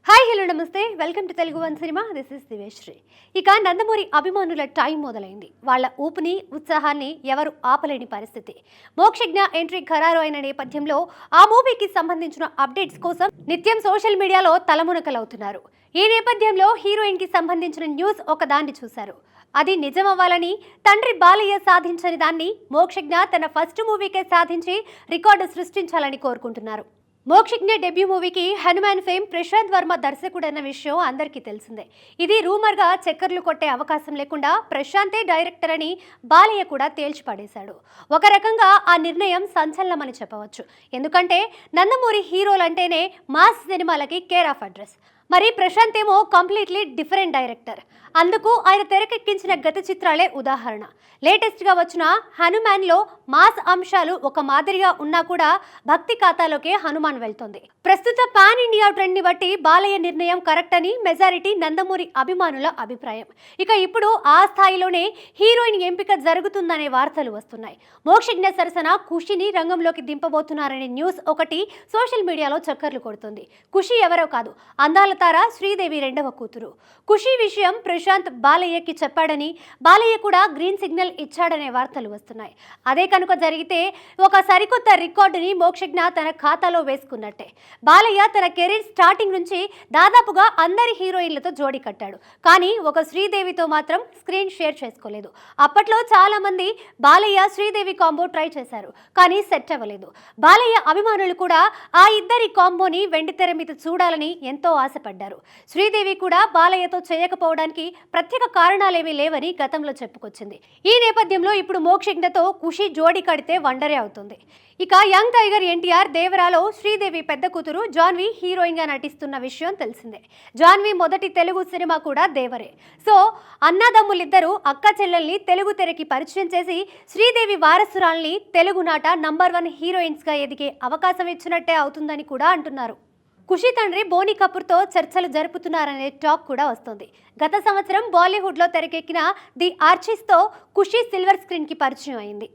Hi hello నమస్తే welcome to Telugu one cinema. This is Diveshri. ఇక నందమూరి అభిమానుల టైం మొదలైంది. వాళ్ళ ఊపుని ఉత్సాహాన్ని ఎవరు ఆపలేని పరిస్థితి. మోక్షజ్ఞ ఎంట్రీ ఖరారు అయిన నేపథ్యంలో ఆ మూవీకి సంబంధించిన అప్డేట్స్ కోసం నిత్యం సోషల్ మీడియాలో తలమునకలవుతున్నారు. ఈ నేపథ్యంలో హీరోయిన్ కి సంబంధించిన న్యూస్ ఒకదాన్ని చూశారు. అది నిజమవ్వాలని తండ్రి బాలయ్య సాధించని దాన్ని మోక్షజ్ఞ తన ఫస్ట్ మూవీకే సాధించి రికార్డు సృష్టించాలని కోరుకుంటున్నారు. మోక్షజ్ఞ డెబ్యూ మూవీకి హనుమాన్ ఫేమ్ ప్రశాంత్ వర్మ దర్శకుడన్న విషయం అందరికీ తెలిసిందే. ఇది రూమర్గా చక్కర్లు కొట్టే అవకాశం లేకుండా ప్రశాంతే డైరెక్టర్ అని బాలయ్య కూడా తేల్చిపడేశాడు. ఒక రకంగా ఆ నిర్ణయం సంచలనమని చెప్పవచ్చు. ఎందుకంటే నందమూరి హీరోలంటేనే మాస్ సినిమాలకి కేర్ ఆఫ్ అడ్రస్. మరి ప్రశాంత్ ఏమో కంప్లీట్లీ డిఫరెంట్ డైరెక్టర్. అందుకు ఆయన తెరకెక్కించిన గత చిత్రాలే ఉదాహరణ. లేటెస్ట్గా వచ్చిన హనుమాన్లో మాస్ అంశాలు ఒక మాదిరిగా ఉన్నా కూడా భక్తి ఖాతాలోకే హనుమాన్ వెళ్తుంది. ప్రస్తుత పాన్ ఇండియా ట్రెండ్ని బట్టి బాలయ్య నిర్ణయం కరెక్ట్ అని మెజారిటీ నందమూరి అభిమానుల అభిప్రాయం. ఇక ఇప్పుడు ఆ స్థాయిలోనే హీరోయిన్ ఎంపిక జరుగుతుందనే వార్తలు వస్తున్నాయి. మోక్షజ్ఞ సరసన ఖుషిని రంగంలోకి దింపబోతున్నారనే న్యూస్ ఒకటి సోషల్ మీడియాలో చక్కర్లు కొడుతుంది. ఖుషి ఎవరో కాదు, అందాల తార శ్రీదేవి రెండవ కూతురు. ఖుషి విషయం ప్రశాంత్ బాలయ్యకి చెప్పాడని, బాలయ్య కూడా గ్రీన్ సిగ్నల్ ఇచ్చాడనే వార్తలు వస్తున్నాయి. అదే కనుక జరిగితే ఒక సరికొత్త రికార్డుని మోక్షజ్ఞ తన ఖాతాలో వేసుకున్నట్టే. బాలయ్య తన కెరీర్ స్టార్టింగ్ నుంచి దాదాపుగా అందరి హీరోయిన్లతో జోడీ కట్టాడు. కానీ ఒక శ్రీదేవితో మాత్రం స్క్రీన్ షేర్ చేసుకోలేదు. అప్పట్లో చాలా మంది బాలయ్య శ్రీదేవి కాంబో ట్రై చేశారు, కానీ సెట్ అవ్వలేదు. బాలయ్య అభిమానులు కూడా ఆ ఇద్దరి కాంబోని వెండితెర మీద చూడాలని ఎంతో ఆశపడ్డారు. శ్రీదేవి కూడా బాలయ్యతో చేయకపోవడానికి ప్రత్యేక కారణాలేమీ లేవని గతంలో చెప్పుకొచ్చింది. ఈ నేపథ్యంలో ఇప్పుడు మోక్షజ్ఞతో ఖుషి జోడీ కడితే వండరే అవుతుంది. ఇక యంగ్ టైగర్ ఎన్టీఆర్ దేవరాలో శ్రీదేవి పెద్ద కూతురు జాన్వి హీరోయిన్ గా నటిస్తున్న విషయం తెలిసిందే. జాన్వి మొదటి తెలుగు సినిమా కూడా దేవరే. సో అన్నదమ్ములిద్దరూ అక్క చెల్లెల్ని తెలుగు తెరకి పరిచయం చేసి శ్రీదేవి వారసురాల్ని తెలుగునాట నంబర్ 1 హీరోయిన్స్ గా ఎదిగే అవకాశం ఇచ్చినట్టే అవుతుందని కూడా అంటున్నారు. ఖుషి తండ్రి బోనీ కపూర్తో చర్చలు జరుపుతున్నారనే టాక్ కూడా వస్తుంది. గత సంవత్సరం బాలీవుడ్లో తెరకెక్కిన ది ఆర్చిస్తో ఖుషి సిల్వర్ స్క్రీన్కి పరిచయం అయింది.